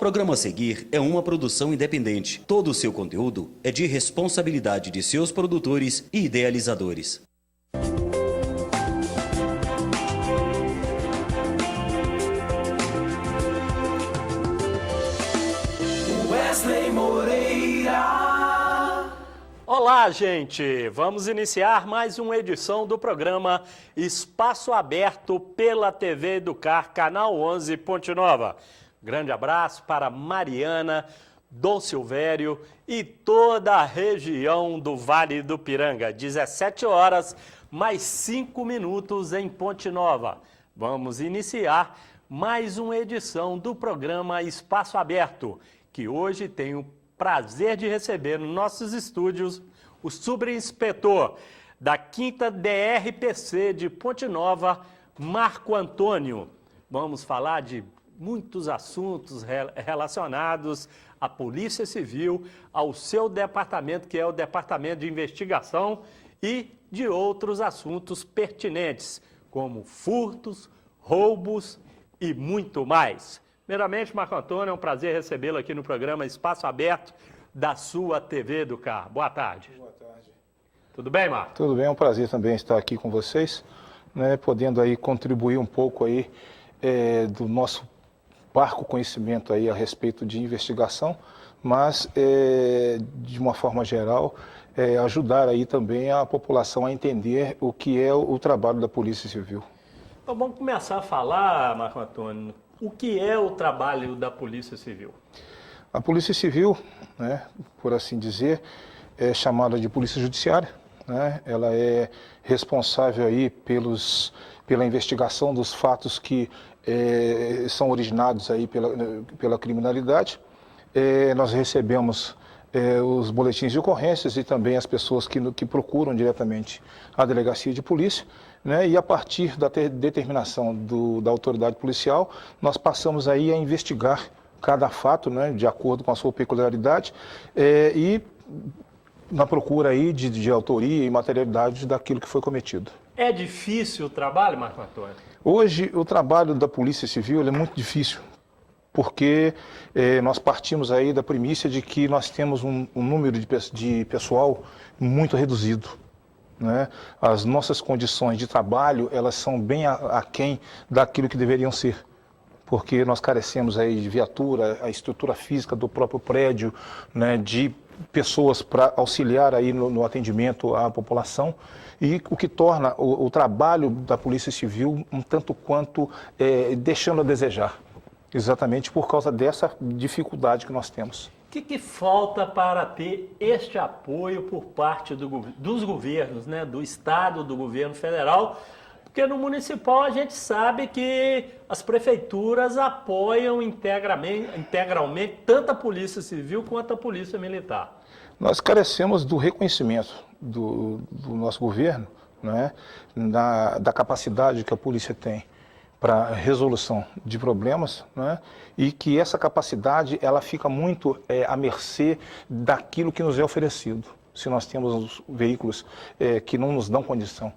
programa a seguir é uma produção independente. Todo o seu conteúdo é de responsabilidade de seus produtores e idealizadores. Wesley Moreira. Olá, gente! Vamos iniciar mais uma edição do programa Espaço Aberto pela TV Educar, Canal 11, Ponte Nova. Grande abraço para Mariana, Dom Silvério e toda a região do Vale do Piranga. 17 horas, mais 5 minutos em Ponte Nova. Vamos iniciar mais uma edição do programa Espaço Aberto, que hoje tem o prazer de receber nos nossos estúdios o subinspetor da 5ª DRPC de Ponte Nova, Marco Antônio. Vamos falar de muitos assuntos relacionados à Polícia Civil, ao seu departamento, que é o Departamento de Investigação, e de outros assuntos pertinentes, como furtos, roubos e muito mais. Primeiramente, Marco Antônio, é um prazer recebê-lo aqui no programa Espaço Aberto da sua TV Educar. Boa tarde. Boa tarde. Tudo bem, Marco? Tudo bem, é um prazer também estar aqui com vocês, né, podendo aí contribuir um pouco aí do nosso parco conhecimento aí a respeito de investigação, mas de uma forma geral ajudar aí também a população a entender o que é o trabalho da Polícia Civil. Então vamos começar a falar, Marco Antônio, o que é o trabalho da Polícia Civil? A Polícia Civil, né, por assim dizer, é chamada de Polícia Judiciária, né? Ela é responsável aí pela investigação dos fatos que são originados aí pela criminalidade. Nós recebemos os boletins de ocorrências e também as pessoas que procuram diretamente a delegacia de polícia, né? E a partir da determinação da autoridade policial, nós passamos aí a investigar cada fato, né, de acordo com a sua peculiaridade e na procura aí de autoria e materialidade daquilo que foi cometido. É difícil o trabalho, Marco Antônio? Hoje, o trabalho da Polícia Civil é muito difícil, porque nós partimos aí da premissa de que nós temos um número de pessoal muito reduzido, né? As nossas condições de trabalho, elas são bem aquém daquilo que deveriam ser, porque nós carecemos aí de viatura, a estrutura física do próprio prédio, né, de pessoas para auxiliar aí no atendimento à população, e o que torna o trabalho da Polícia Civil um tanto quanto deixando a desejar, exatamente por causa dessa dificuldade que nós temos. O que falta para ter este apoio por parte dos governos, né, do Estado, do governo federal? Porque no municipal a gente sabe que as prefeituras apoiam integralmente tanto a Polícia Civil quanto a Polícia Militar. Nós carecemos do reconhecimento do nosso governo, né, da capacidade que a polícia tem para resolução de problemas, né, e que essa capacidade ela fica muito à mercê daquilo que nos é oferecido. Se nós temos veículos que não nos dão condição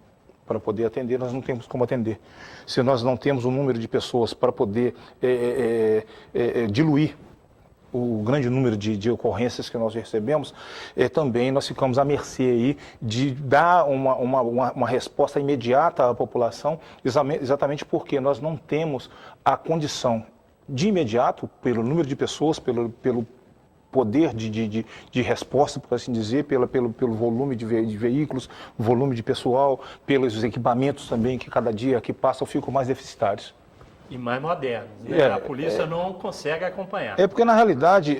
para poder atender, nós não temos como atender. Se nós não temos um número de pessoas para poder diluir o grande número de ocorrências que nós recebemos, também nós ficamos à mercê aí de dar uma resposta imediata à população, exatamente porque nós não temos a condição de imediato, pelo número de pessoas, pelo poder de resposta, por assim dizer, pelo volume de veículos, volume de pessoal, pelos equipamentos também que cada dia que passam ficam mais deficitários. E mais modernos, né? A polícia não consegue acompanhar. Porque na realidade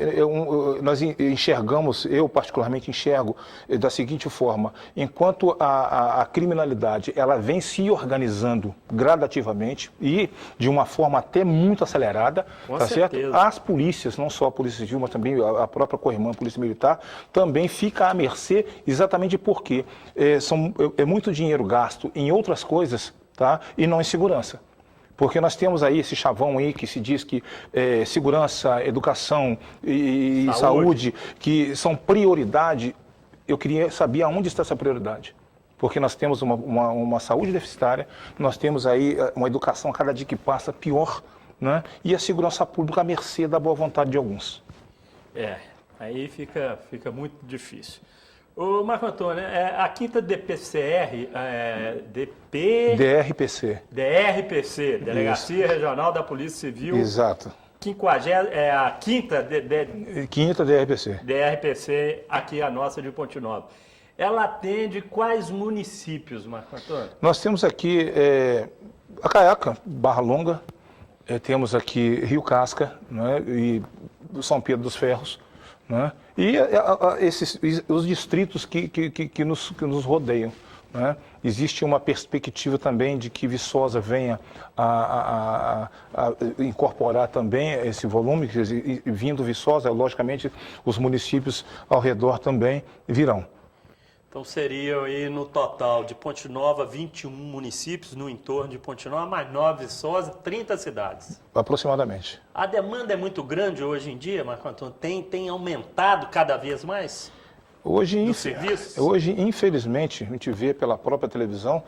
nós enxergamos, eu particularmente enxergo da seguinte forma: enquanto a criminalidade ela vem se organizando gradativamente e de uma forma até muito acelerada, Com tá certeza. certo? As polícias, não só a Polícia Civil, mas também a própria Corrimã, a Polícia Militar, também fica à mercê, exatamente porque é muito dinheiro gasto em outras coisas, tá? E não em segurança. Porque nós temos aí esse chavão aí que se diz que segurança, educação e saúde, que são prioridade. Eu queria saber aonde está essa prioridade. Porque nós temos uma saúde deficitária, nós temos aí uma educação a cada dia que passa pior, né? E a segurança pública à mercê da boa vontade de alguns. Aí fica muito difícil. Ô, Marco Antônio, a quinta DPCR, DRPC. DRPC, Delegacia Regional da Polícia Civil. Exato. A quinta Quinta DRPC. DRPC, aqui a nossa de Ponte Nova. Ela atende quais municípios, Marco Antônio? Nós temos aqui Acaiaca, Barra Longa, temos aqui Rio Casca, né, e São Pedro dos Ferros, né, e os distritos que nos rodeiam. Né? Existe uma perspectiva também de que Viçosa venha a incorporar também esse volume, e vindo Viçosa, logicamente, os municípios ao redor também virão. Então seriam aí no total de Ponte Nova 21 municípios no entorno de Ponte Nova, mais 9 Viçosa, 30 cidades. Aproximadamente. A demanda é muito grande hoje em dia, Marco Antônio? Tem aumentado cada vez mais? Hoje, infelizmente, a gente vê pela própria televisão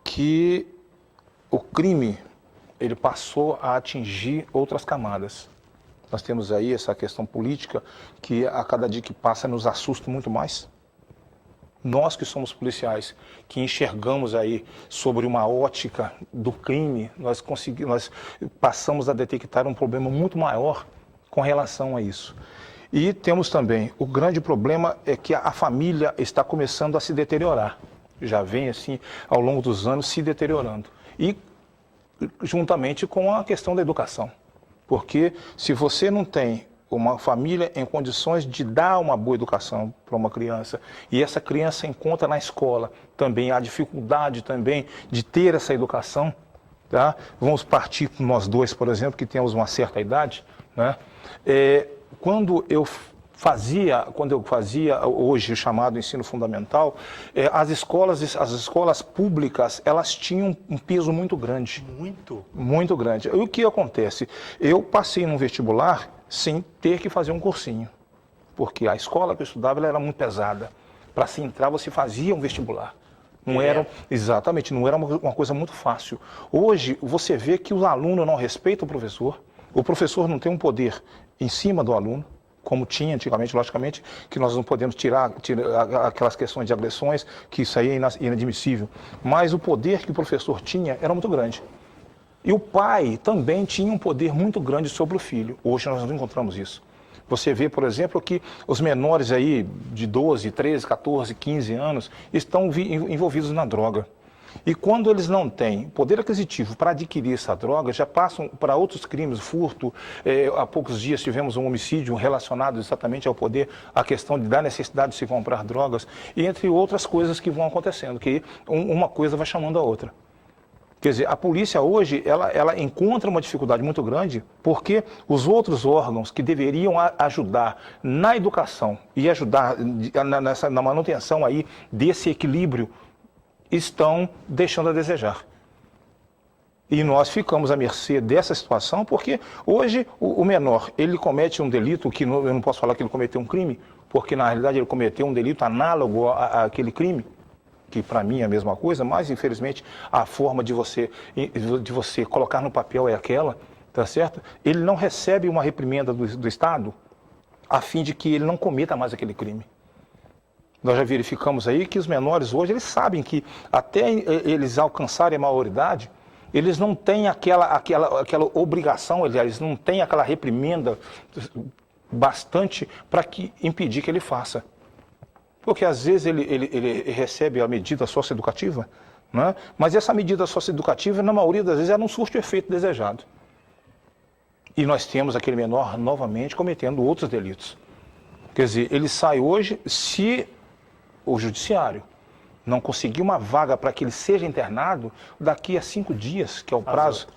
que o crime ele passou a atingir outras camadas. Nós temos aí essa questão política que a cada dia que passa nos assusta muito mais. Nós que somos policiais, que enxergamos aí sobre uma ótica do crime, nós passamos a detectar um problema muito maior com relação a isso. E temos também, o grande problema é que a família está começando a se deteriorar. Já vem assim, ao longo dos anos, se deteriorando. E juntamente com a questão da educação. Porque se você não tem uma família em condições de dar uma boa educação para uma criança, e essa criança encontra na escola também a dificuldade também de ter essa educação, tá? Vamos partir para nós dois, por exemplo, que temos uma certa idade, né? Quando eu fazia hoje o chamado ensino fundamental, as escolas públicas, elas tinham um peso muito grande. Muito grande. E o que acontece? Eu passei num vestibular sem ter que fazer um cursinho, porque a escola que eu estudava ela era muito pesada. Para se entrar, você fazia um vestibular. Não era uma coisa muito fácil. Hoje, você vê que o aluno não respeita o professor não tem um poder em cima do aluno, como tinha antigamente, logicamente, que nós não podemos tirar aquelas questões de agressões, que isso aí é inadmissível. Mas o poder que o professor tinha era muito grande. E o pai também tinha um poder muito grande sobre o filho. Hoje nós não encontramos isso. Você vê, por exemplo, que os menores aí de 12, 13, 14, 15 anos estão envolvidos na droga. E quando eles não têm poder aquisitivo para adquirir essa droga, já passam para outros crimes, furto. Há poucos dias tivemos um homicídio relacionado exatamente ao poder, à questão da necessidade de se comprar drogas, e entre outras coisas que vão acontecendo, que uma coisa vai chamando a outra. Quer dizer, a polícia hoje, ela encontra uma dificuldade muito grande porque os outros órgãos que deveriam ajudar na educação e ajudar na manutenção aí desse equilíbrio estão deixando a desejar. E nós ficamos à mercê dessa situação porque hoje o menor, ele comete um delito que eu não posso falar que ele cometeu um crime, porque na realidade ele cometeu um delito análogo àquele crime, que para mim é a mesma coisa, mas infelizmente a forma de você colocar no papel é aquela, tá certo? Ele não recebe uma reprimenda do Estado a fim de que ele não cometa mais aquele crime. Nós já verificamos aí que os menores hoje, eles sabem que até eles alcançarem a maioridade, eles não têm aquela obrigação, eles não têm aquela reprimenda bastante para impedir que ele faça. Porque às vezes ele recebe a medida socioeducativa, né? Mas essa medida socioeducativa, na maioria das vezes, ela não surte o efeito desejado. E nós temos aquele menor novamente cometendo outros delitos. Quer dizer, ele sai hoje, se o judiciário não conseguir uma vaga para que ele seja internado, daqui a 5 dias, que é o prazo,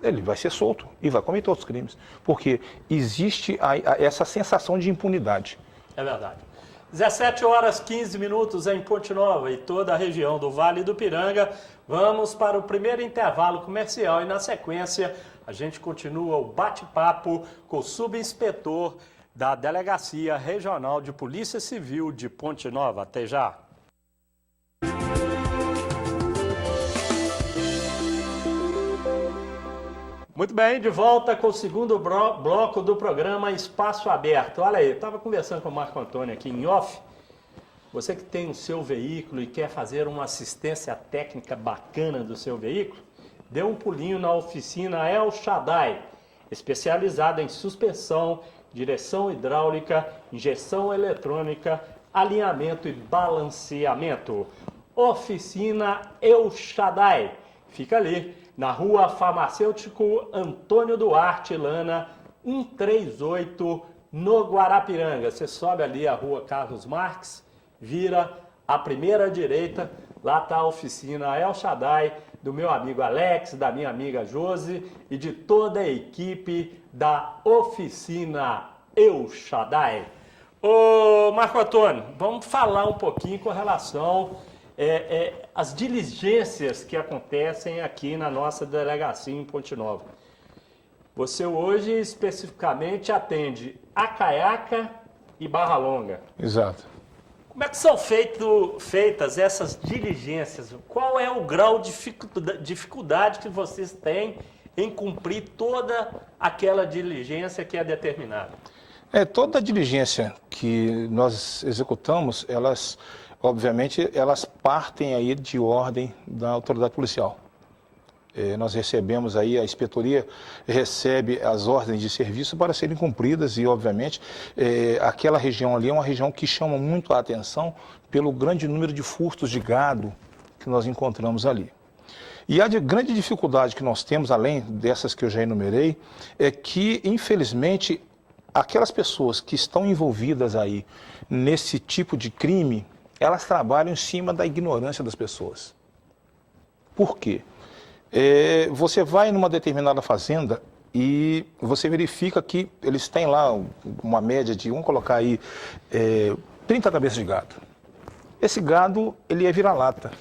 ele vai ser solto e vai cometer outros crimes. Porque existe essa sensação de impunidade. É verdade. 17 horas 15 minutos em Ponte Nova e toda a região do Vale do Piranga. Vamos para o primeiro intervalo comercial e na sequência a gente continua o bate-papo com o subinspetor da Delegacia Regional de Polícia Civil de Ponte Nova. Até já! Muito bem, de volta com o segundo bloco do programa Espaço Aberto. Olha aí, eu estava conversando com o Marco Antônio aqui em off. Você que tem o seu veículo e quer fazer uma assistência técnica bacana do seu veículo, dê um pulinho na oficina El Shaddai, especializada em suspensão, direção hidráulica, injeção eletrônica, alinhamento e balanceamento. Oficina El Shaddai, fica ali na Rua Farmacêutico Antônio Duarte Lana, 138, no Guarapiranga. Você sobe ali a Rua Carlos Marques, vira à primeira direita, lá está a oficina El Shaddai, do meu amigo Alex, da minha amiga Josi e de toda a equipe da oficina El Shaddai. Ô Marco Antônio, vamos falar um pouquinho com relação às diligências que acontecem aqui na nossa delegacia em Ponte Nova. Você hoje especificamente atende Acaiaca e Barra Longa. Exato. Como é que são feitas essas diligências? Qual é o grau de dificuldade que vocês têm em cumprir toda aquela diligência que é determinada? Toda a diligência que nós executamos, obviamente, elas partem aí de ordem da autoridade policial. Nós recebemos aí, a inspetoria recebe as ordens de serviço para serem cumpridas e, obviamente, aquela região ali é uma região que chama muito a atenção pelo grande número de furtos de gado que nós encontramos ali. E a grande dificuldade que nós temos, além dessas que eu já enumerei, é que, infelizmente, aquelas pessoas que estão envolvidas aí nesse tipo de crime, elas trabalham em cima da ignorância das pessoas. Por quê? Você vai numa determinada fazenda e você verifica que eles têm lá uma média de, vamos colocar aí, 30 cabeças de gado. Esse gado, ele é vira-lata.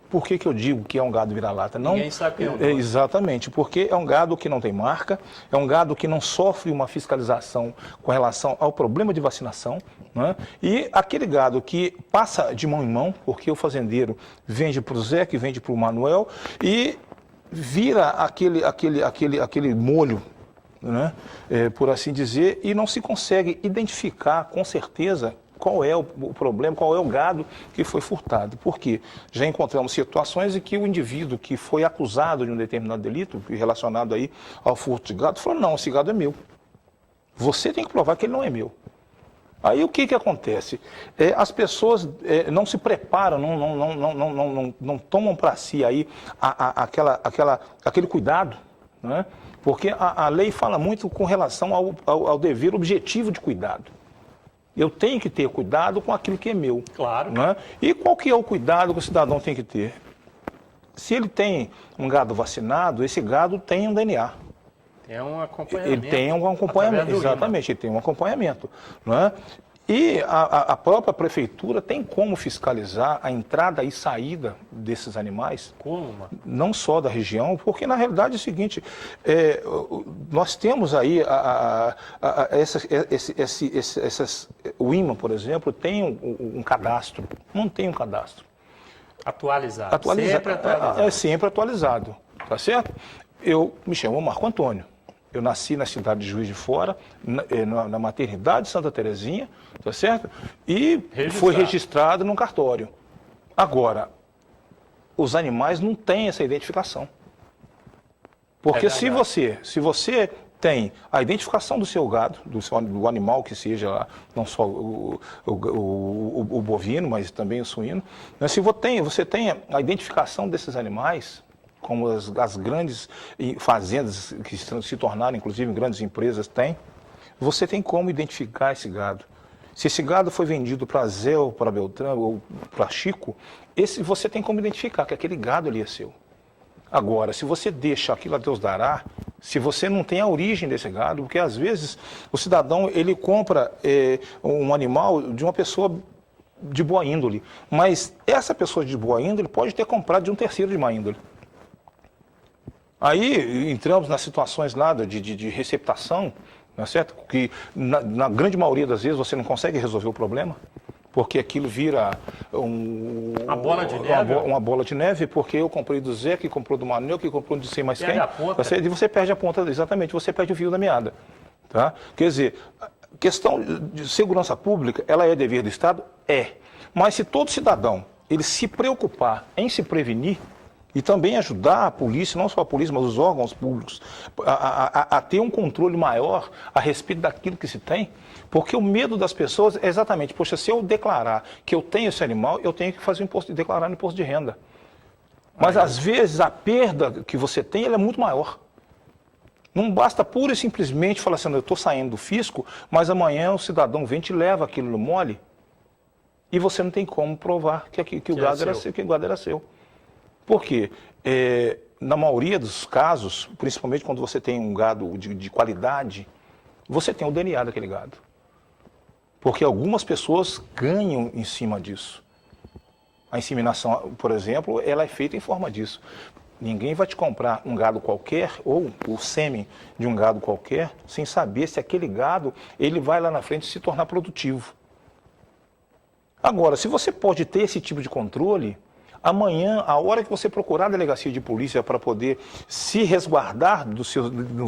Por que eu digo que é um gado vira-lata? Ninguém sabe que é um gado. Exatamente, porque é um gado que não tem marca, é um gado que não sofre uma fiscalização com relação ao problema de vacinação, né? E aquele gado que passa de mão em mão, porque o fazendeiro vende para o Zé, que vende para o Manuel, e vira aquele molho, né? Por assim dizer, e não se consegue identificar com certeza qual é o problema, qual é o gado que foi furtado. Porque já encontramos situações em que o indivíduo que foi acusado de um determinado delito relacionado aí ao furto de gado falou, não, esse gado é meu. Você tem que provar que ele não é meu. Aí o que acontece? As pessoas não se preparam, não tomam para si aí aquele cuidado, né? Porque a lei fala muito com relação ao dever objetivo de cuidado. Eu tenho que ter cuidado com aquilo que é meu. Claro. Né? E qual que é o cuidado que o cidadão tem que ter? Se ele tem um gado vacinado, esse gado tem um DNA. Tem um acompanhamento. Ele tem um acompanhamento, exatamente, ele tem um acompanhamento. Né? E a própria prefeitura tem como fiscalizar a entrada e saída desses animais. Como, mano? Não só da região, porque na realidade é o seguinte, nós temos aí o IMA, por exemplo, tem um cadastro, não tem um cadastro. Atualizado. Sempre atualizado. É sempre atualizado, tá certo? Eu me chamo Marco Antônio. Eu nasci na cidade de Juiz de Fora, na maternidade de Santa Terezinha, tá certo? E foi registrado num cartório. Agora, os animais não têm essa identificação. Porque se você tem a identificação do seu gado, do animal que seja lá, não só o bovino, mas também o suíno, né? Se você tem a identificação desses animais, como as grandes fazendas que se tornaram, inclusive, grandes empresas têm, você tem como identificar esse gado. Se esse gado foi vendido para Zé ou para Beltrão ou para Chico, você tem como identificar que aquele gado ali é seu. Agora, se você deixa aquilo a Deus dará, se você não tem a origem desse gado, porque às vezes o cidadão ele compra um animal de uma pessoa de boa índole, mas essa pessoa de boa índole pode ter comprado de um terceiro de má índole. Aí entramos nas situações lá de receptação, não é certo? Que na grande maioria das vezes você não consegue resolver o problema. porque aquilo vira uma bola de neve, porque eu comprei do Zé, que comprou do Manuel, que comprou de sei mais quem. E você perde a ponta, exatamente, você perde o fio da meada. Tá? Quer dizer, questão de segurança pública, ela é dever do Estado? É. Mas se todo cidadão ele se preocupar em se prevenir, e também ajudar a polícia, não só a polícia, mas os órgãos públicos, a ter um controle maior a respeito daquilo que se tem, porque o medo das pessoas é exatamente, poxa, se eu declarar que eu tenho esse animal, eu tenho que fazer declarar no imposto de renda. Mas às vezes a perda que você tem ela é muito maior. Não basta pura e simplesmente falar assim, eu estou saindo do fisco, mas amanhã o cidadão vem e te leva aquilo no mole, e você não tem como provar que o gado era seu. Por quê? Na maioria dos casos, principalmente quando você tem um gado de qualidade, você tem o DNA daquele gado. Porque algumas pessoas ganham em cima disso. A inseminação, por exemplo, ela é feita em forma disso. Ninguém vai te comprar um gado qualquer ou o sêmen de um gado qualquer sem saber se aquele gado ele vai lá na frente se tornar produtivo. Agora, se você pode ter esse tipo de controle, amanhã, a hora que você procurar a delegacia de polícia para poder se resguardar dos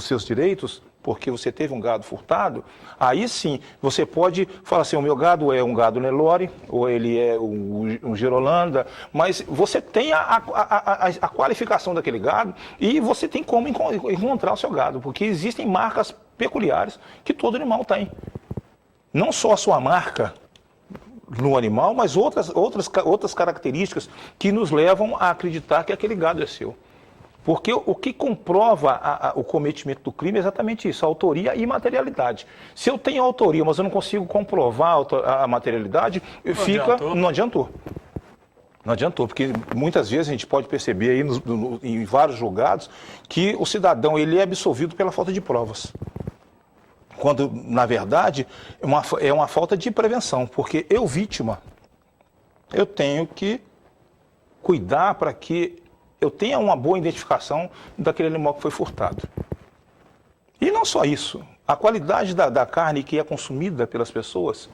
seus direitos, porque você teve um gado furtado, aí sim você pode falar assim, o meu gado é um gado Nelore, ou ele é um Gerolanda, mas você tem a qualificação daquele gado e você tem como encontrar o seu gado, porque existem marcas peculiares que todo animal tem. Não só a sua marca no animal, mas outras características que nos levam a acreditar que aquele gado é seu. Porque o que comprova o cometimento do crime é exatamente isso, a autoria e materialidade. Se eu tenho autoria, mas eu não consigo comprovar a materialidade, não adiantou. Não adiantou, porque muitas vezes a gente pode perceber aí em vários julgados que o cidadão ele é absolvido pela falta de provas. Quando, na verdade, é uma falta de prevenção, porque eu, vítima, eu tenho que cuidar para que eu tenha uma boa identificação daquele animal que foi furtado. E não só isso, a qualidade da carne que é consumida pelas pessoas,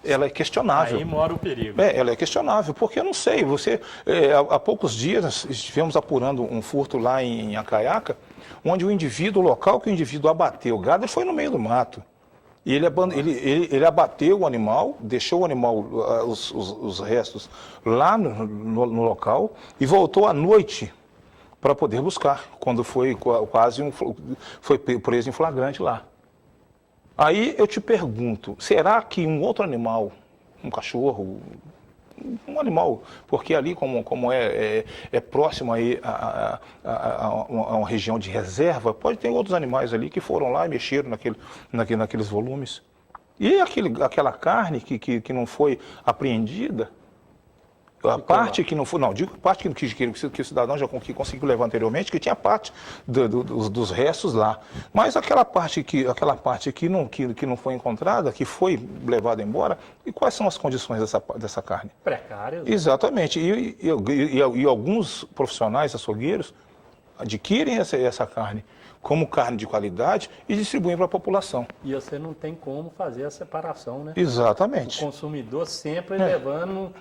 ela é questionável. Aí mora o perigo. Ela é questionável, porque eu não sei, há poucos dias estivemos apurando um furto lá em Acaiaca, onde o local que o indivíduo abateu o gado, ele foi no meio do mato. E ele abateu o animal, deixou o animal, os restos lá no local e voltou à noite para poder buscar, quando foi preso em flagrante lá. Aí eu te pergunto, será que um outro animal, um cachorro, um animal, porque ali como é próximo aí a uma região de reserva, pode ter outros animais ali que foram lá e mexeram naqueles volumes. E aquela carne que não foi apreendida, a parte que não foi, não, digo a parte que o cidadão já conseguiu levar anteriormente, que tinha parte dos restos lá. Mas aquela parte que não foi encontrada, que foi levada embora, e quais são as condições dessa carne? Precárias. Exatamente. E alguns profissionais açougueiros adquirem essa carne como carne de qualidade e distribuem para a população. E você não tem como fazer a separação, né? Exatamente. O consumidor sempre levando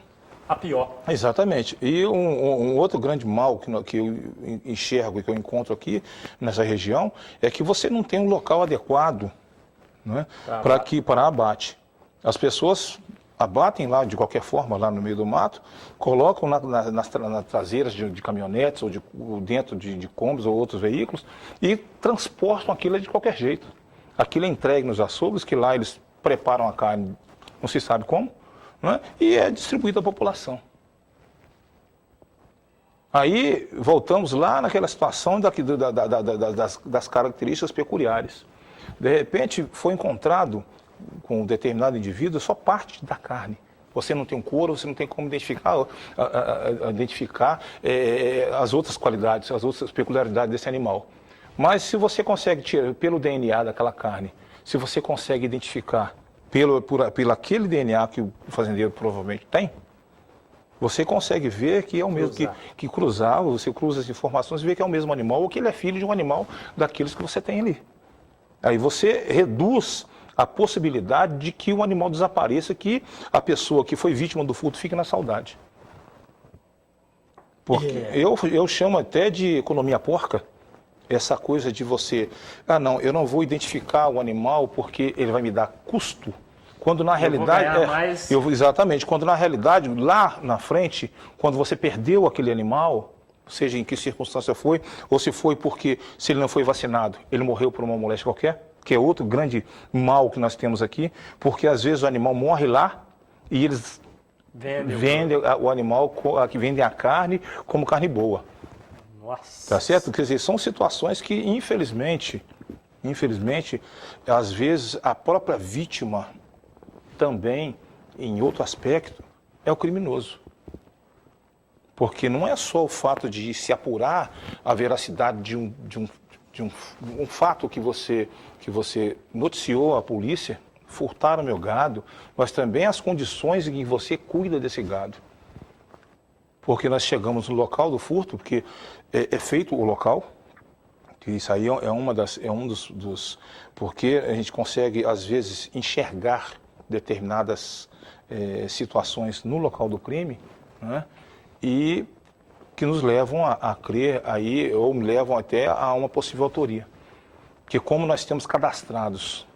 a pior. Exatamente. E um outro grande mal que eu enxergo e que eu encontro aqui nessa região é que você não tem um local adequado, né, para abate. As pessoas abatem lá de qualquer forma, lá no meio do mato, colocam nas traseiras de caminhonetes ou dentro de Kombis ou outros veículos e transportam aquilo de qualquer jeito. Aquilo é entregue nos açougues, que lá eles preparam a carne, não se sabe como, né, e é distribuído à população. Aí voltamos lá naquela situação das características peculiares. De repente foi encontrado com um determinado indivíduo só parte da carne. Você não tem um couro, você não tem como identificar as outras qualidades, as outras peculiaridades desse animal. Mas se você consegue tirar pelo DNA daquela carne, se você consegue identificar pelo aquele DNA que o fazendeiro provavelmente tem, você consegue ver que é o mesmo, que cruzar, você cruza as informações e vê que é o mesmo animal ou que ele é filho de um animal daqueles que você tem ali. Aí você reduz a possibilidade de que o animal desapareça, que a pessoa que foi vítima do furto fique na saudade. Porque eu chamo até de economia porca, essa coisa de você, não, eu não vou identificar o animal porque ele vai me dar custo, quando na realidade... Exatamente, quando na realidade, lá na frente, quando você perdeu aquele animal, seja em que circunstância foi, ou se foi porque, se ele não foi vacinado, ele morreu por uma moléstia qualquer, que é outro grande mal que nós temos aqui, porque às vezes o animal morre lá e eles vendem o animal, que vendem a carne como carne boa. Nossa. Tá certo? Quer dizer, são situações que, infelizmente, às vezes a própria vítima também, em outro aspecto, é o criminoso. Porque não é só o fato de se apurar a veracidade de um fato que você noticiou à polícia, furtaram meu gado, mas também as condições em que você cuida desse gado. Porque nós chegamos no local do furto, porque é feito o local, que isso aí é um dos... Porque a gente consegue, às vezes, enxergar determinadas situações no local do crime, né? E que nos levam a crer aí, ou me levam até a uma possível autoria. Porque como nós temos cadastrados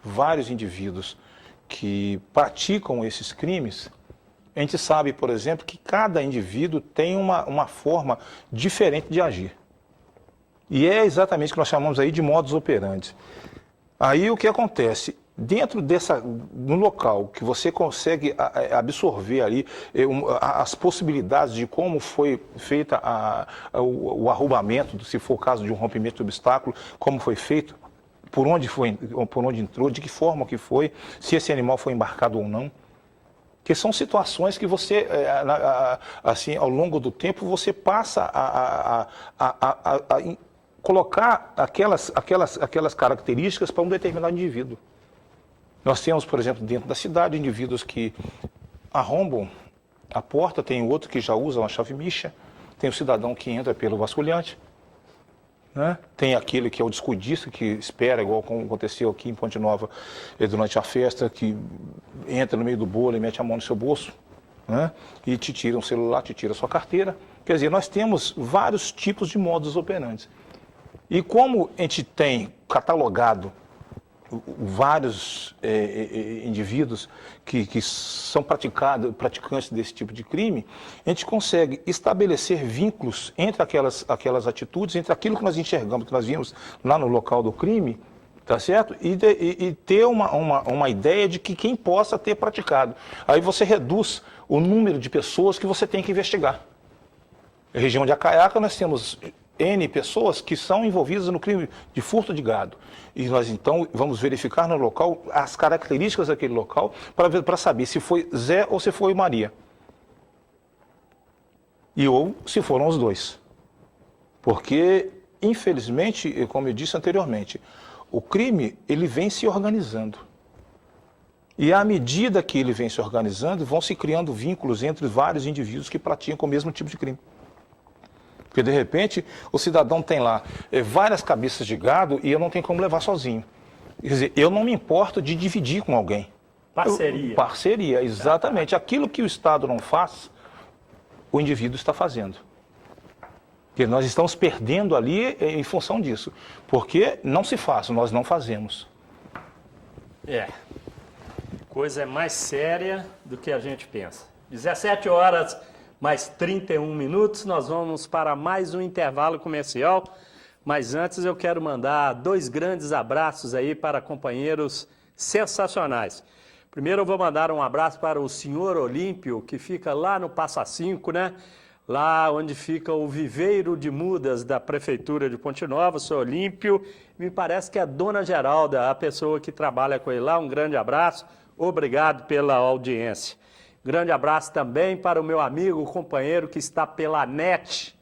vários indivíduos que praticam esses crimes, a gente sabe, por exemplo, que cada indivíduo tem uma forma diferente de agir. E é exatamente o que nós chamamos aí de modus operandi. Aí o que acontece? Dentro no local que você consegue absorver ali as possibilidades de como foi feita o arrombamento, se for o caso de um rompimento de obstáculo, como foi feito, por onde entrou, de que forma que foi, se esse animal foi embarcado ou não. Que são situações que você, assim, ao longo do tempo, você passa a colocar aquelas características para um determinado indivíduo. Nós temos, por exemplo, dentro da cidade, indivíduos que arrombam a porta, tem outro que já usa uma chave micha, tem o cidadão que entra pelo vasculhante, né? Tem aquele que é o descuidista, que espera, igual como aconteceu aqui em Ponte Nova durante a festa, que entra no meio do bolo e mete a mão no seu bolso, né? E te tira um celular, te tira a sua carteira. Quer dizer, nós temos vários tipos de modus operandi. E como a gente tem catalogado vários indivíduos que são praticantes desse tipo de crime, a gente consegue estabelecer vínculos entre aquelas atitudes, entre aquilo que nós enxergamos, que nós vimos lá no local do crime, tá certo? E ter uma ideia de que quem possa ter praticado. Aí você reduz o número de pessoas que você tem que investigar. Na região de Acaiaca nós temos N pessoas que são envolvidas no crime de furto de gado. E nós então vamos verificar no local as características daquele local para saber se foi Zé ou se foi Maria. Ou se foram os dois. Porque, infelizmente, como eu disse anteriormente, o crime ele vem se organizando. E à medida que ele vem se organizando, vão se criando vínculos entre vários indivíduos que praticam o mesmo tipo de crime. Porque, de repente, o cidadão tem lá várias cabeças de gado e eu não tenho como levar sozinho. Quer dizer, eu não me importo de dividir com alguém. Parceria. Parceria, exatamente. Aquilo que o Estado não faz, o indivíduo está fazendo. Porque nós estamos perdendo ali em função disso. Porque não se faz, nós não fazemos. Coisa é mais séria do que a gente pensa. 17 horas... mais 31 minutos, nós vamos para mais um intervalo comercial, mas antes eu quero mandar 2 grandes abraços aí para companheiros sensacionais. Primeiro eu vou mandar um abraço para o senhor Olímpio, que fica lá no Passa 5, né? Lá onde fica o viveiro de mudas da Prefeitura de Ponte Nova, o senhor Olímpio, me parece que é a dona Geralda, a pessoa que trabalha com ele lá, um grande abraço, obrigado pela audiência. Grande abraço também para o meu amigo, companheiro que está pela NET,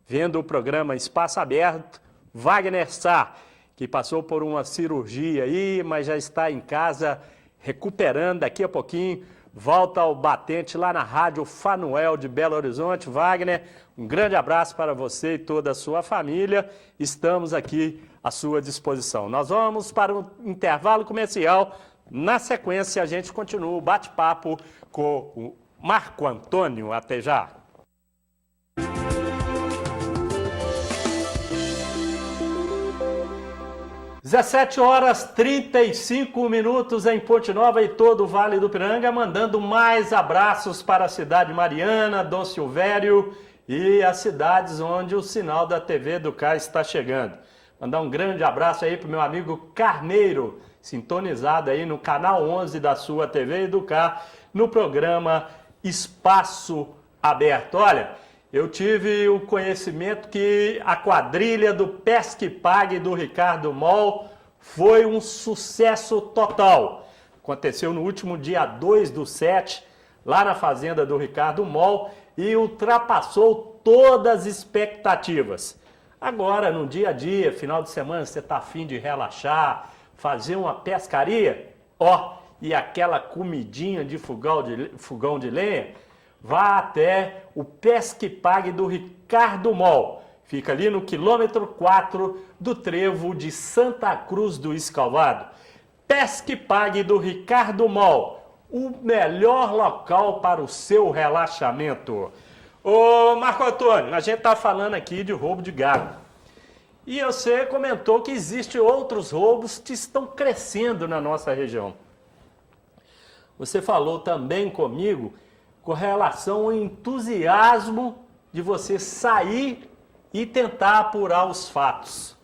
vendo o programa Espaço Aberto, Wagner Sá, que passou por uma cirurgia aí, mas já está em casa recuperando daqui a pouquinho. volta ao batente lá na Rádio Fanuel de Belo Horizonte. Wagner, um grande abraço para você e toda a sua família. Estamos aqui à sua disposição. Nós vamos para um intervalo comercial. Na sequência, a gente continua o bate-papo com o Marco Antônio. Até já. 17h35 em Ponte Nova e todo o Vale do Piranga, mandando mais abraços para a cidade de Mariana, Dom Silvério e as cidades onde o sinal da TV Educar está chegando. Mandar um grande abraço aí para o meu amigo Carneiro, sintonizado aí no canal 11 da sua TV Educar, no programa Espaço Aberto. Olha, eu tive o conhecimento que a quadrilha do Pesque Pague do Ricardo Moll foi um sucesso total. Aconteceu no último dia 2/7, lá na fazenda do Ricardo Moll, e ultrapassou todas as expectativas. Agora, no dia a dia, final de semana, você está afim de relaxar, fazer uma pescaria, e aquela comidinha de fogão de lenha, vá até o Pesque Pague do Ricardo Moll. Fica ali no quilômetro 4 do trevo de Santa Cruz do Escalvado. Pesque Pague do Ricardo Moll, o melhor local para o seu relaxamento. Ô Marco Antônio, a gente está falando aqui de roubo de gado. E você comentou que existem outros roubos que estão crescendo na nossa região. Você falou também comigo com relação ao entusiasmo de você sair e tentar apurar os fatos.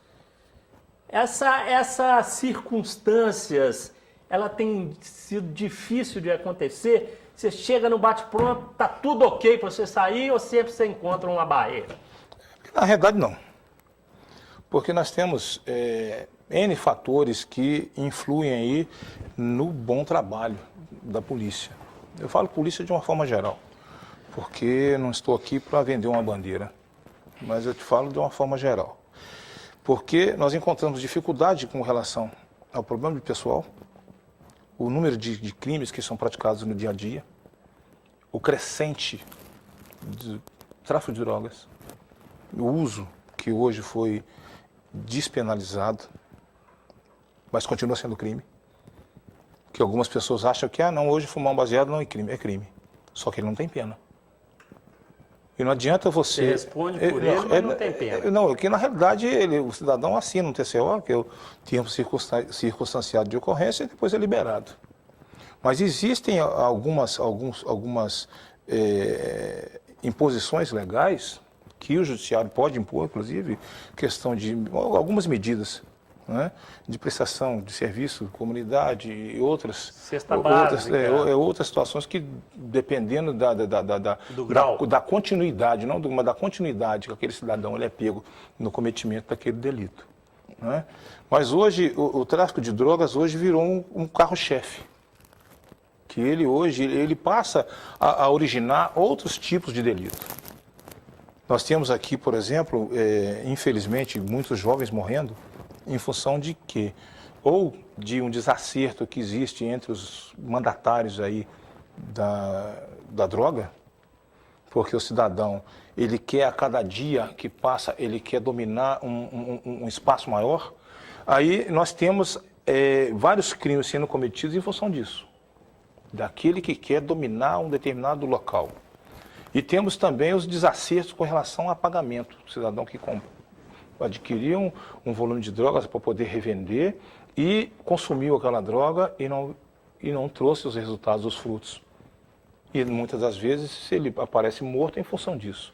Essas circunstâncias, ela tem sido difícil de acontecer. Você chega no bate-pronto, tá tudo ok para você sair ou sempre você encontra uma barreira? Na realidade, não. Porque nós temos N fatores que influem aí no bom trabalho da polícia. Eu falo polícia de uma forma geral, porque não estou aqui para vender uma bandeira, mas eu te falo de uma forma geral. Porque nós encontramos dificuldade com relação ao problema de pessoal, o número de crimes que são praticados no dia a dia, o crescente do tráfico de drogas, o uso que hoje foi despenalizado, mas continua sendo crime. Que algumas pessoas acham que, não, hoje fumar um baseado não é crime. É crime. Só que ele não tem pena. E não adianta você... Você responde por ele, mas não tem pena. Não, que na realidade o cidadão assina um TCO, que é o tempo circunstanciado de ocorrência, e depois é liberado. Mas existem algumas imposições legais que o judiciário pode impor, inclusive, questão de algumas medidas, né, de prestação de serviço, comunidade e outras, outras situações que, dependendo da continuidade, não mas da continuidade que aquele cidadão ele é pego no cometimento daquele delito. Né? Mas hoje, o tráfico de drogas hoje virou um carro-chefe, que ele passa a originar outros tipos de delito. Nós temos aqui, por exemplo, infelizmente, muitos jovens morrendo em função de quê? Ou de um desacerto que existe entre os mandatários aí da droga, porque o cidadão, ele quer a cada dia que passa, ele quer dominar um espaço maior. Aí nós temos vários crimes sendo cometidos em função disso, daquele que quer dominar um determinado local. E temos também os desacertos com relação a pagamento, o cidadão que adquiriu um volume de drogas para poder revender e consumiu aquela droga e não trouxe os resultados, os frutos. E muitas das vezes ele aparece morto em função disso.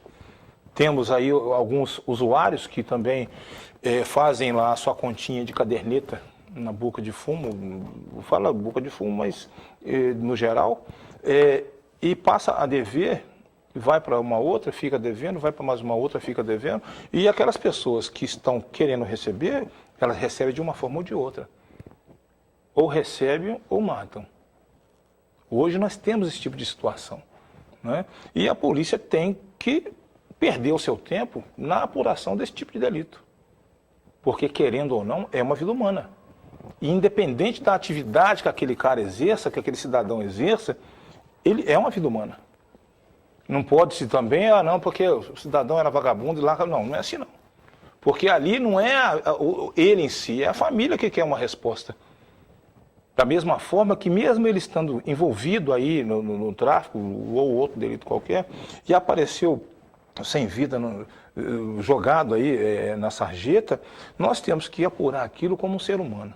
Temos aí alguns usuários que também fazem lá a sua continha de caderneta na boca de fumo, fala boca de fumo, mas no geral, e passa a dever, vai para uma outra, fica devendo, vai para mais uma outra, fica devendo, e aquelas pessoas que estão querendo receber, elas recebem de uma forma ou de outra. Ou recebem ou matam. Hoje nós temos esse tipo de situação, né? E a polícia tem que perder o seu tempo na apuração desse tipo de delito. Porque, querendo ou não, é uma vida humana. E independente da atividade que aquele cara exerça, que aquele cidadão exerça, ele é uma vida humana. Não pode-se também, não, porque o cidadão era vagabundo e lá... Não é assim não. Porque ali não é ele em si, é a família que quer uma resposta. Da mesma forma que mesmo ele estando envolvido aí no tráfico ou outro delito qualquer, e apareceu sem vida, jogado aí na sarjeta, nós temos que apurar aquilo como um ser humano.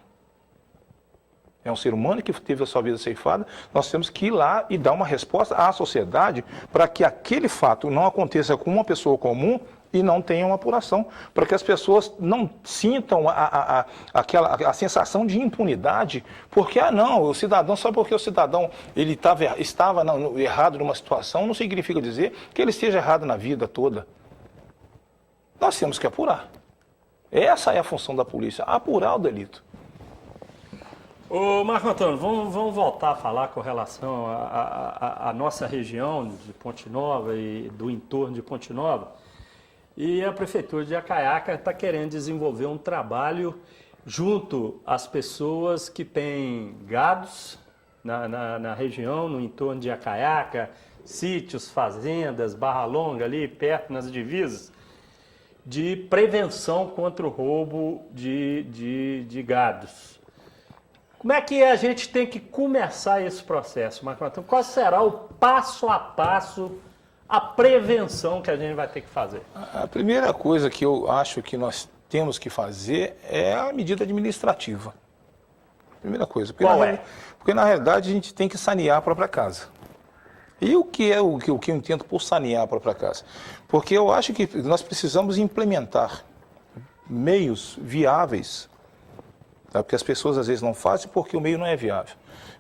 É um ser humano que teve a sua vida ceifada, nós temos que ir lá e dar uma resposta à sociedade para que aquele fato não aconteça com uma pessoa comum e não tenha uma apuração, para que as pessoas não sintam a sensação de impunidade, porque, não, o cidadão, só porque o cidadão ele estava errado numa situação, não significa dizer que ele esteja errado na vida toda. Nós temos que apurar. Essa é a função da polícia, apurar o delito. Ô Marco Antônio, vamos voltar a falar com relação à nossa região de Ponte Nova e do entorno de Ponte Nova. E a Prefeitura de Acaiaca está querendo desenvolver um trabalho junto às pessoas que têm gados na região, no entorno de Acaiaca, sítios, fazendas, Barra Longa ali perto nas divisas, de prevenção contra o roubo de gados. Como é que a gente tem que começar esse processo, Marco Antônio? Qual será o passo a passo, a prevenção que a gente vai ter que fazer? A primeira coisa que eu acho que nós temos que fazer é a medida administrativa. Primeira coisa. Qual é? Porque na realidade a gente tem que sanear a própria casa. E o que é o que eu entendo por sanear a própria casa? Porque eu acho que nós precisamos implementar meios viáveis, tá? Porque as pessoas às vezes não fazem porque o meio não é viável.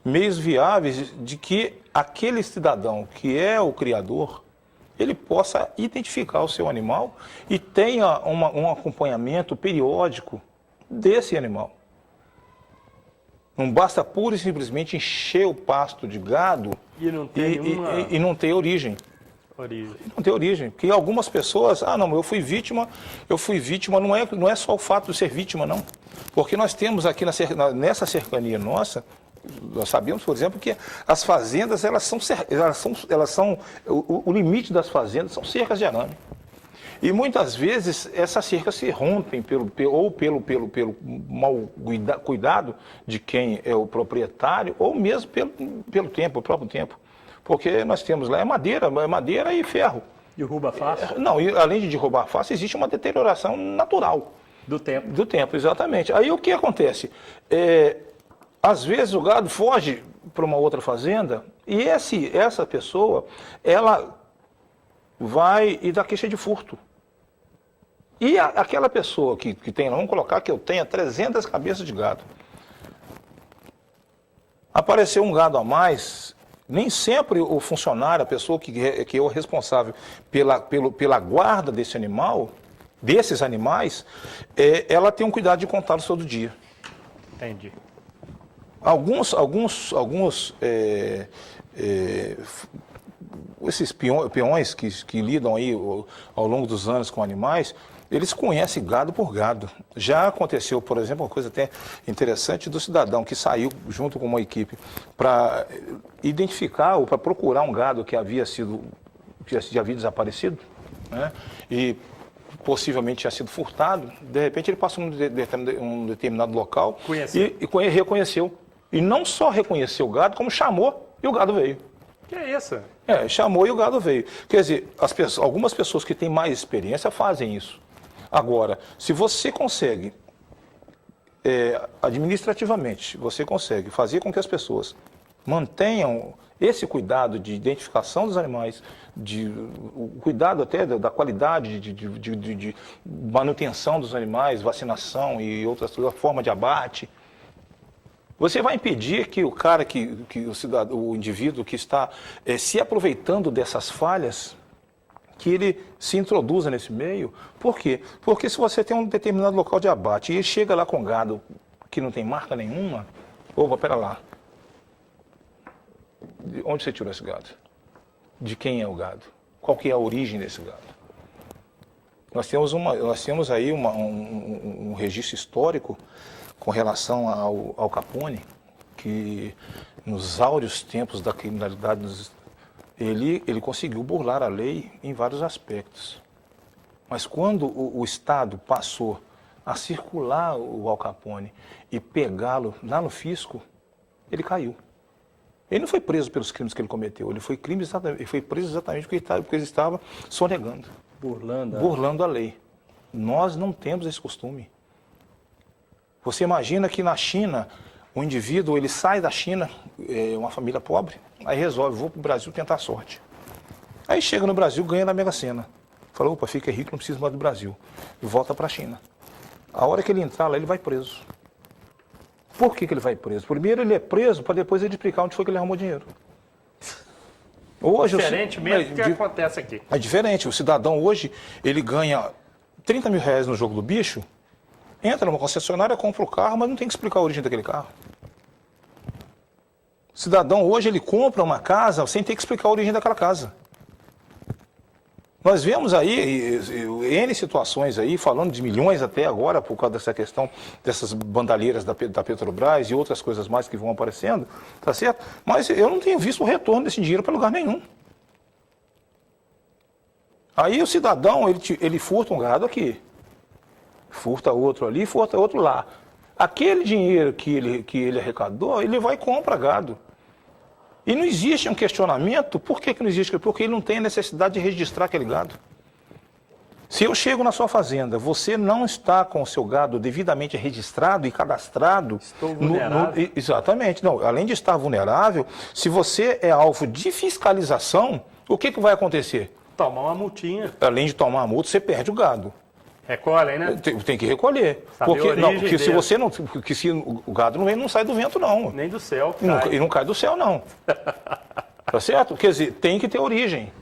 Meios viáveis de que aquele cidadão que é o criador, ele possa identificar o seu animal e tenha um acompanhamento periódico desse animal. Não basta pura e simplesmente encher o pasto de gado e não ter não ter origem. Não tem origem. Porque algumas pessoas, não, eu fui vítima, não é só o fato de ser vítima, não. Porque nós temos aqui nessa cercania nossa, nós sabemos, por exemplo, que as fazendas, o limite das fazendas são cercas de arame. E muitas vezes essas cercas se rompem pelo mau cuidado de quem é o proprietário, ou mesmo pelo próprio tempo. Porque nós temos lá madeira e ferro. Derruba fácil? Não, e além de derrubar fácil, existe uma deterioração natural. Do tempo. Do tempo, exatamente. Aí o que acontece? Às vezes o gado foge para uma outra fazenda e essa pessoa, ela vai e dá queixa de furto. E aquela pessoa que tem, vamos colocar que eu tenha 300 cabeças de gado. Apareceu um gado a mais, nem sempre o funcionário, a pessoa que é o responsável pela guarda desses animais, ela tem um cuidado de contá-los todo dia. Entendi. Alguns esses peões que lidam aí ao longo dos anos com animais, eles conhecem gado por gado. Já aconteceu, por exemplo, uma coisa até interessante do cidadão que saiu junto com uma equipe para identificar ou para procurar um gado que já havia desaparecido, né? E possivelmente tinha sido furtado. De repente ele passou num determinado local e reconheceu. E não só reconheceu o gado, como chamou e o gado veio. Que é isso? Chamou e o gado veio. Quer dizer, algumas pessoas que têm mais experiência fazem isso. Agora, se você consegue, administrativamente, você consegue fazer com que as pessoas mantenham esse cuidado de identificação dos animais, o cuidado até da qualidade de manutenção dos animais, vacinação e outras formas de abate, você vai impedir que o cara, o indivíduo que está se aproveitando dessas falhas, que ele se introduza nesse meio. Por quê? Porque se você tem um determinado local de abate e ele chega lá com gado que não tem marca nenhuma, opa, pera lá. De onde você tirou esse gado? De quem é o gado? Qual que é a origem desse gado? Nós temos aí um registro histórico com relação ao Capone, que nos áureos tempos da criminalidade ele conseguiu burlar a lei em vários aspectos. Mas quando o Estado passou a circular o Al Capone e pegá-lo lá no fisco, ele caiu. Ele não foi preso pelos crimes que ele cometeu, ele foi preso exatamente porque ele estava sonegando, burlando a lei. Nós não temos esse costume. Você imagina que na China, o indivíduo ele sai da China, uma família pobre, aí resolve, vou para o Brasil tentar a sorte. Aí chega no Brasil, ganha na Mega Sena. Fala, opa, fica rico, não precisa mais do Brasil. E volta para a China. A hora que ele entrar lá, ele vai preso. Por que ele vai preso? Primeiro ele é preso para depois ele explicar onde foi que ele arrumou dinheiro. Hoje, diferente mesmo do que acontece aqui. É diferente. O cidadão hoje, ele ganha 30 mil reais no jogo do bicho, entra numa concessionária, compra o carro, mas não tem que explicar a origem daquele carro. O cidadão hoje, ele compra uma casa sem ter que explicar a origem daquela casa. Nós vemos aí N situações aí, falando de milhões até agora, por causa dessa questão dessas bandalheiras da Petrobras e outras coisas mais que vão aparecendo, tá certo? Mas eu não tenho visto o retorno desse dinheiro para lugar nenhum. Aí o cidadão, ele furta um gado aqui, furta outro ali, furta outro lá. Aquele dinheiro que ele arrecadou, ele vai e compra gado. E não existe um questionamento, por que não existe? Porque ele não tem a necessidade de registrar aquele gado. Se eu chego na sua fazenda, você não está com o seu gado devidamente registrado e cadastrado... Estou vulnerável. Exatamente. Não, além de estar vulnerável, se você é alvo de fiscalização, o que vai acontecer? Tomar uma multinha. Além de tomar uma multa, você perde o gado. Recolhem, né? Tem que recolher. Porque se você não, porque se o gado não sai do vento, não. Nem do céu. E não cai do céu, não. Tá certo? Quer dizer, tem que ter origem.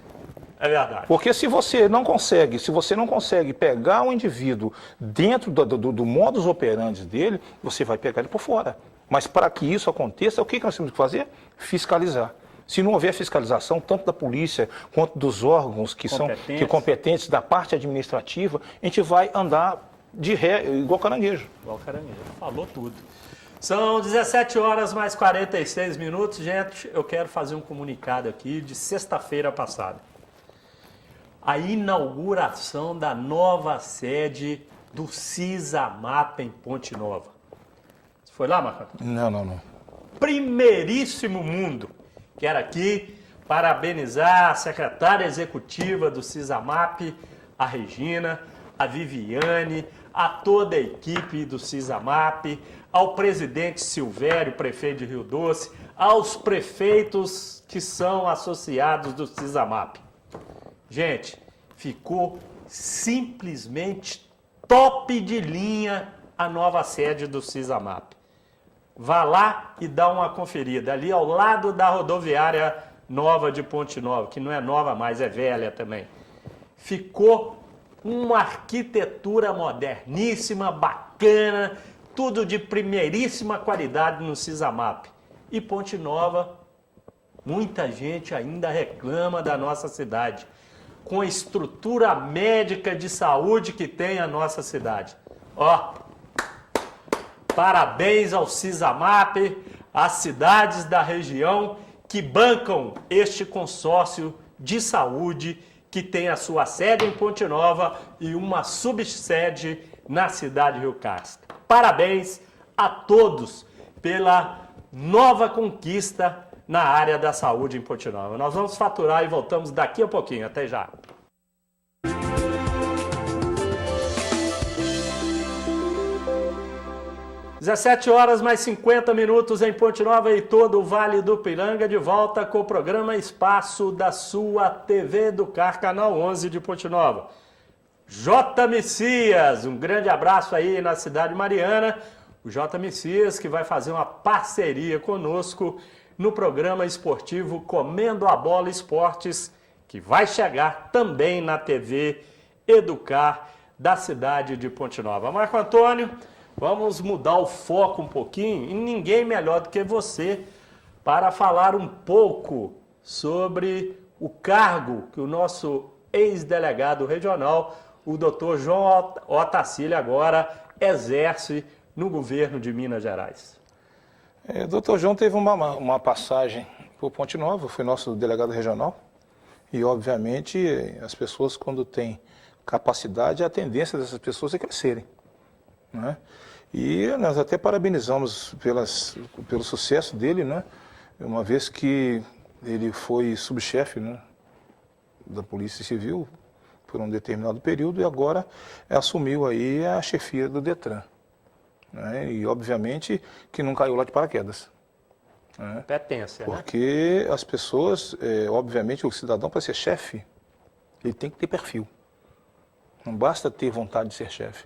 É verdade. Porque se você não consegue pegar o indivíduo dentro do modus operandi dele, você vai pegar ele por fora. Mas para que isso aconteça, o que nós temos que fazer? Fiscalizar. Se não houver fiscalização, tanto da polícia quanto dos órgãos que são competentes da parte administrativa, a gente vai andar de ré, igual caranguejo. Igual caranguejo. Falou tudo. São 17 horas mais 46 minutos. Gente, eu quero fazer um comunicado aqui de sexta-feira passada. A inauguração da nova sede do CISAMAP em Ponte Nova. Você foi lá, Marco? Não. Primeiríssimo mundo. Quero aqui parabenizar a secretária executiva do CISAMAP, a Regina, a Viviane, a toda a equipe do CISAMAP, ao presidente Silvério, prefeito de Rio Doce, aos prefeitos que são associados do CISAMAP. Gente, ficou simplesmente top de linha a nova sede do CISAMAP. Vá lá e dá uma conferida, ali ao lado da rodoviária nova de Ponte Nova, que não é nova mais, é velha também. Ficou uma arquitetura moderníssima, bacana, tudo de primeiríssima qualidade no CISAMAP. E Ponte Nova, muita gente ainda reclama da nossa cidade, com a estrutura médica de saúde que tem a nossa cidade. Parabéns ao CISAMAP, às cidades da região que bancam este consórcio de saúde que tem a sua sede em Ponte Nova e uma subsede na cidade de Rio Casca. Parabéns a todos pela nova conquista na área da saúde em Ponte Nova. Nós vamos faturar e voltamos daqui a pouquinho. Até já. Às 17 horas mais 50 minutos em Ponte Nova e todo o Vale do Piranga, de volta com o programa Espaço da sua TV Educar, canal 11 de Ponte Nova. J. Messias, um grande abraço aí na cidade mariana. O J. Messias que vai fazer uma parceria conosco no programa esportivo Comendo a Bola Esportes, que vai chegar também na TV Educar da cidade de Ponte Nova. Marco Antônio, vamos mudar o foco um pouquinho, e ninguém melhor do que você para falar um pouco sobre o cargo que o nosso ex-delegado regional, o doutor João Otacílio, agora exerce no governo de Minas Gerais. O doutor João teve uma passagem por Ponte Nova, foi nosso delegado regional. E, obviamente, as pessoas, quando têm capacidade, a tendência dessas pessoas é crescerem, né? E nós até parabenizamos pelo sucesso dele, né? Uma vez que ele foi subchefe, né, da Polícia Civil por um determinado período e agora assumiu aí a chefia do Detran, né? E, obviamente, que não caiu lá de paraquedas. Competência, né? Porque as pessoas, obviamente, o cidadão para ser chefe, ele tem que ter perfil. Não basta ter vontade de ser chefe.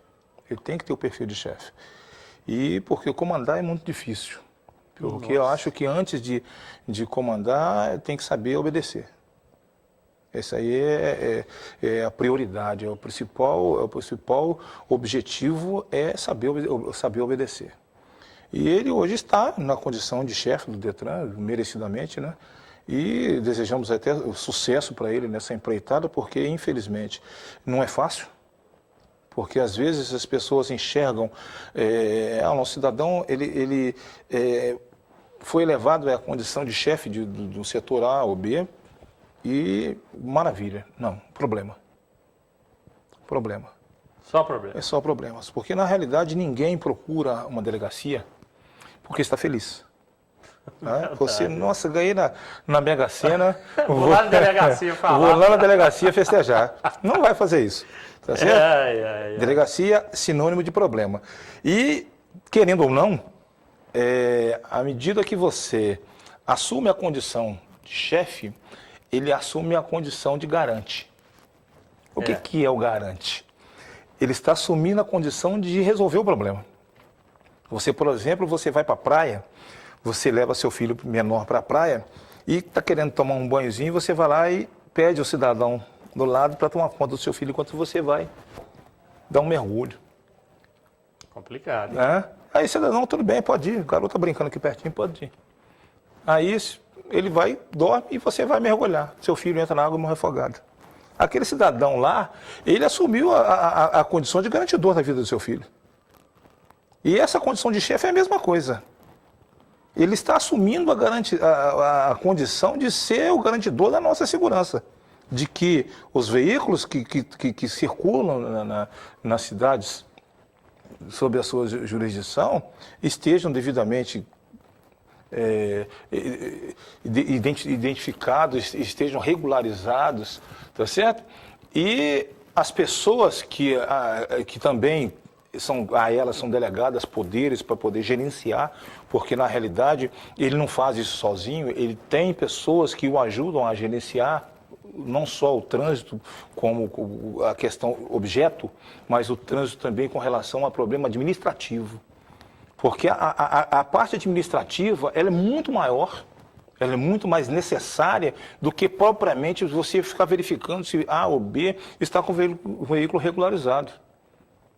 Ele tem que ter o perfil de chefe. E porque comandar é muito difícil. Porque eu acho que antes de comandar, tem que saber obedecer. Esse aí é a prioridade, é o principal objetivo é saber obedecer. E ele hoje está na condição de chefe do Detran, merecidamente, né? E desejamos até o sucesso para ele nessa empreitada, porque, infelizmente, não é fácil. Porque, às vezes, as pessoas enxergam... o nosso cidadão, ele foi elevado à condição de chefe do setor A ou B, e maravilha. Não, problema. Problema. Só problema. É só problemas. Porque, na realidade, ninguém procura uma delegacia porque está feliz. Né? Você, nossa, ganhei na Mega Sena. Vou lá na delegacia falar. Vou lá na delegacia festejar. Não vai fazer isso. Tá certo? Delegacia, sinônimo de problema. E, querendo ou não, à medida que você assume a condição de chefe, ele assume a condição de garante. O que é o garante? Ele está assumindo a condição de resolver o problema. Você, por exemplo, você vai para a praia, você leva seu filho menor para a praia e está querendo tomar um banhozinho, você vai lá e pede ao cidadão do lado para tomar conta do seu filho enquanto você vai dar um mergulho. Complicado. Aí o cidadão, tudo bem, pode ir, o garoto está brincando aqui pertinho, pode ir. Aí ele vai, dorme e você vai mergulhar. Seu filho entra na água e morre afogado. Aquele cidadão lá, ele assumiu a condição de garantidor da vida do seu filho. E essa condição de chefe é a mesma coisa. Ele está assumindo a condição de ser o garantidor da nossa segurança. De que os veículos que circulam nas cidades sob a sua jurisdição estejam devidamente identificados, estejam regularizados, tá certo? E as pessoas que também elas são delegadas poderes para poder gerenciar, porque na realidade ele não faz isso sozinho, ele tem pessoas que o ajudam a gerenciar não só o trânsito como a questão objeto, mas o trânsito também com relação a problema administrativo. Porque a parte administrativa ela é muito maior, ela é muito mais necessária do que propriamente você ficar verificando se A ou B está com o veículo regularizado.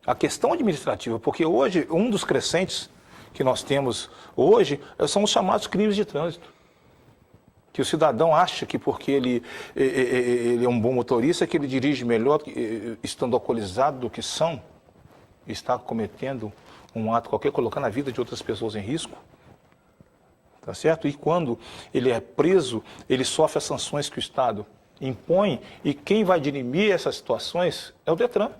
A questão administrativa, porque hoje, um dos crescentes que nós temos hoje são os chamados crimes de trânsito. Que o cidadão acha que porque ele é um bom motorista, que ele dirige melhor, estando alcoolizado do que são, está cometendo um ato qualquer, colocando a vida de outras pessoas em risco. Tá certo? E quando ele é preso, ele sofre as sanções que o Estado impõe, e quem vai dirimir essas situações é o Detran.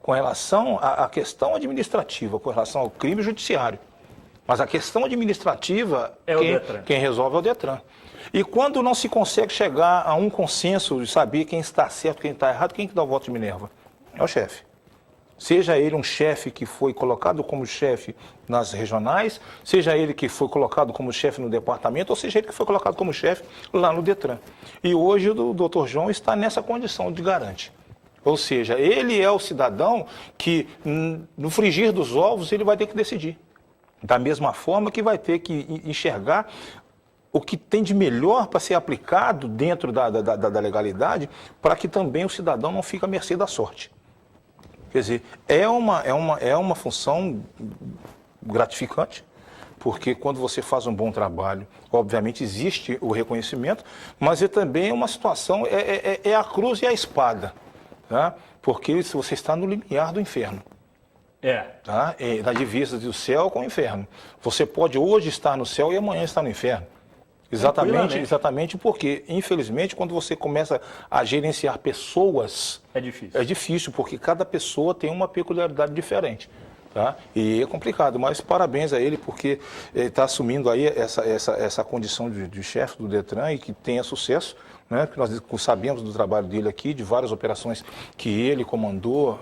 Com relação à questão administrativa, com relação ao crime judiciário. Mas a questão administrativa, quem resolve é o Detran. E quando não se consegue chegar a um consenso de saber quem está certo, quem está errado, quem que dá o voto de Minerva? É o chefe. Seja ele um chefe que foi colocado como chefe nas regionais, seja ele que foi colocado como chefe no departamento, ou seja ele que foi colocado como chefe lá no Detran. E hoje o doutor João está nessa condição de garante. Ou seja, ele é o cidadão que, no frigir dos ovos, ele vai ter que decidir. Da mesma forma que vai ter que enxergar o que tem de melhor para ser aplicado dentro da legalidade, para que também o cidadão não fique à mercê da sorte. Quer dizer, é uma função gratificante, porque quando você faz um bom trabalho, obviamente existe o reconhecimento, mas é também uma situação, é a cruz e a espada. Tá? Porque você está no limiar do inferno. Tá? Na divisa do céu com o inferno. Você pode hoje estar no céu e amanhã estar no inferno. Exatamente, porque, infelizmente, quando você começa a gerenciar pessoas... É difícil. É difícil, porque cada pessoa tem uma peculiaridade diferente. Tá? E é complicado, mas parabéns a ele, porque ele está assumindo aí essa condição de chefe do Detran e que tenha sucesso. Né? Que nós sabemos do trabalho dele aqui, de várias operações que ele comandou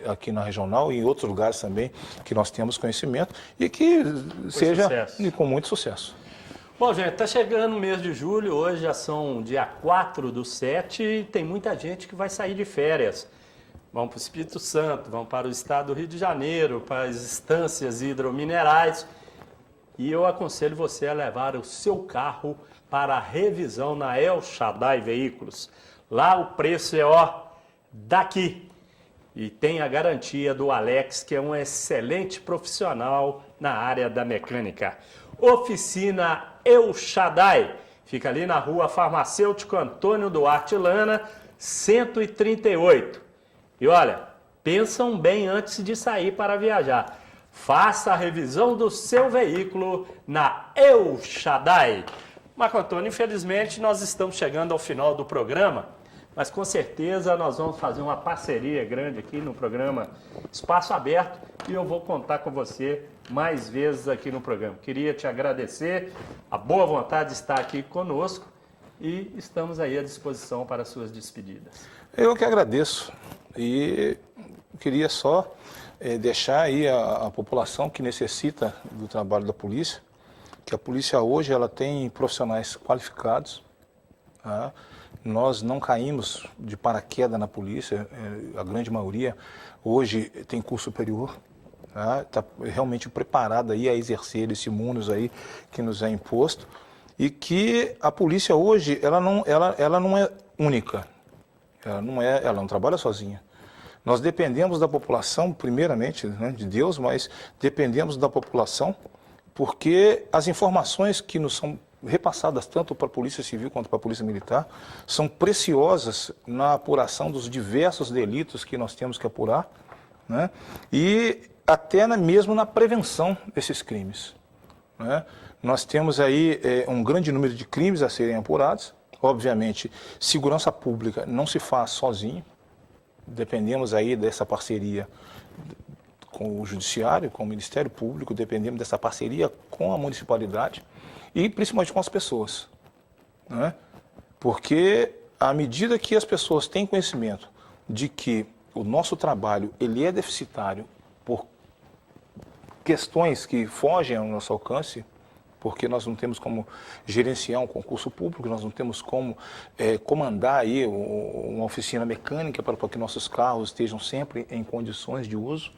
aqui na regional e em outros lugares também que nós temos conhecimento e que seja com muito sucesso. Bom, gente, está chegando o mês de julho, hoje já são dia 4/7 e tem muita gente que vai sair de férias. Vão para o Espírito Santo, vão para o estado do Rio de Janeiro, para as estâncias hidrominerais. E eu aconselho você a levar o seu carro para a revisão na El Shaddai Veículos. Lá o preço é daqui. E tem a garantia do Alex, que é um excelente profissional na área da mecânica. Oficina El Shaddai. Fica ali na rua Farmacêutico Antônio Duarte Lana, 138. E olha, pensam bem antes de sair para viajar. Faça a revisão do seu veículo na El Shaddai. Marco Antônio, infelizmente nós estamos chegando ao final do programa, mas com certeza nós vamos fazer uma parceria grande aqui no programa Espaço Aberto e eu vou contar com você mais vezes aqui no programa. Queria te agradecer a boa vontade de estar aqui conosco e estamos aí à disposição para as suas despedidas. Eu que agradeço e queria só deixar aí a população que necessita do trabalho da polícia, que a polícia hoje ela tem profissionais qualificados, tá? Nós não caímos de paraquedas na polícia, a grande maioria hoje tem curso superior, está realmente preparada aí a exercer esse munus aí que nos é imposto e que a polícia hoje ela não é única, ela não trabalha sozinha. Nós dependemos da população, primeiramente, né, de Deus, mas dependemos da população porque as informações que nos são repassadas tanto para a Polícia Civil quanto para a Polícia Militar são preciosas na apuração dos diversos delitos que nós temos que apurar, né? E até mesmo na prevenção desses crimes, né? Nós temos aí um grande número de crimes a serem apurados. Obviamente, segurança pública não se faz sozinho, dependemos aí dessa parceria com o Judiciário, com o Ministério Público, dependemos dessa parceria com a municipalidade e principalmente com as pessoas, né? Porque à medida que as pessoas têm conhecimento de que o nosso trabalho ele é deficitário por questões que fogem ao nosso alcance, porque nós não temos como gerenciar um concurso público, nós não temos como comandar aí uma oficina mecânica para que nossos carros estejam sempre em condições de uso,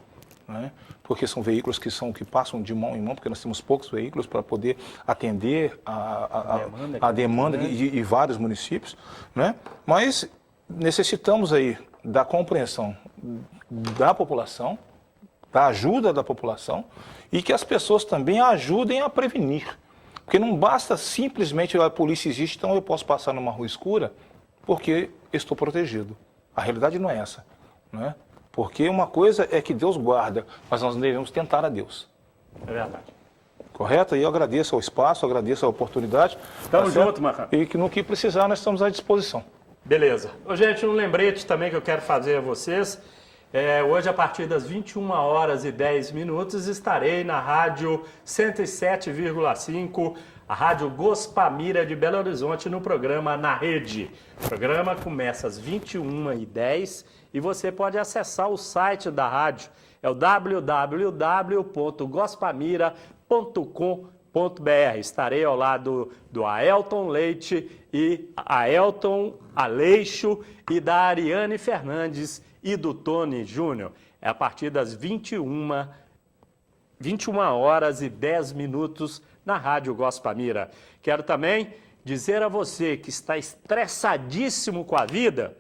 né? Porque são veículos que passam de mão em mão, porque nós temos poucos veículos para poder atender a demanda de vários municípios, né? Mas necessitamos aí da compreensão da população, da ajuda da população e que as pessoas também ajudem a prevenir. Porque não basta simplesmente a polícia existe, então eu posso passar numa rua escura porque estou protegido. A realidade não é essa, né? Porque uma coisa é que Deus guarda, mas nós devemos tentar a Deus. É verdade. Correto? E eu agradeço ao espaço, agradeço a oportunidade. Tamo junto, Marcão. E que no que precisar nós estamos à disposição. Beleza. Ô, gente, um lembrete também que eu quero fazer a vocês. Hoje, a partir das 21h10, estarei na rádio 107,5, a rádio Gospamira de Belo Horizonte, no programa Na Rede. O programa começa às 21h10 e você pode acessar o site da rádio, é o www.gospamira.com.br. Estarei ao lado do Aelton Leite e Aelton Aleixo e da Ariane Fernandes e do Tony Júnior. É a partir das 21h10 na Rádio Gospamira. Quero também dizer a você que está estressadíssimo com a vida,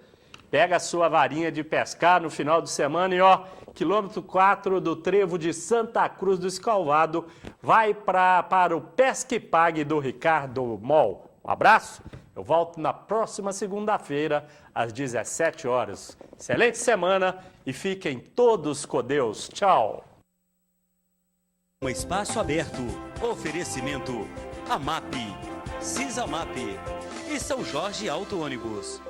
pega a sua varinha de pescar no final de semana e quilômetro 4 do trevo de Santa Cruz do Escalvado, vai para o Pesque Pague do Ricardo Mol. Um abraço, eu volto na próxima segunda-feira, às 17h. Excelente semana e fiquem todos com Deus. Tchau. Um espaço aberto. Oferecimento AMAP, Cisamap e São Jorge Auto Ônibus.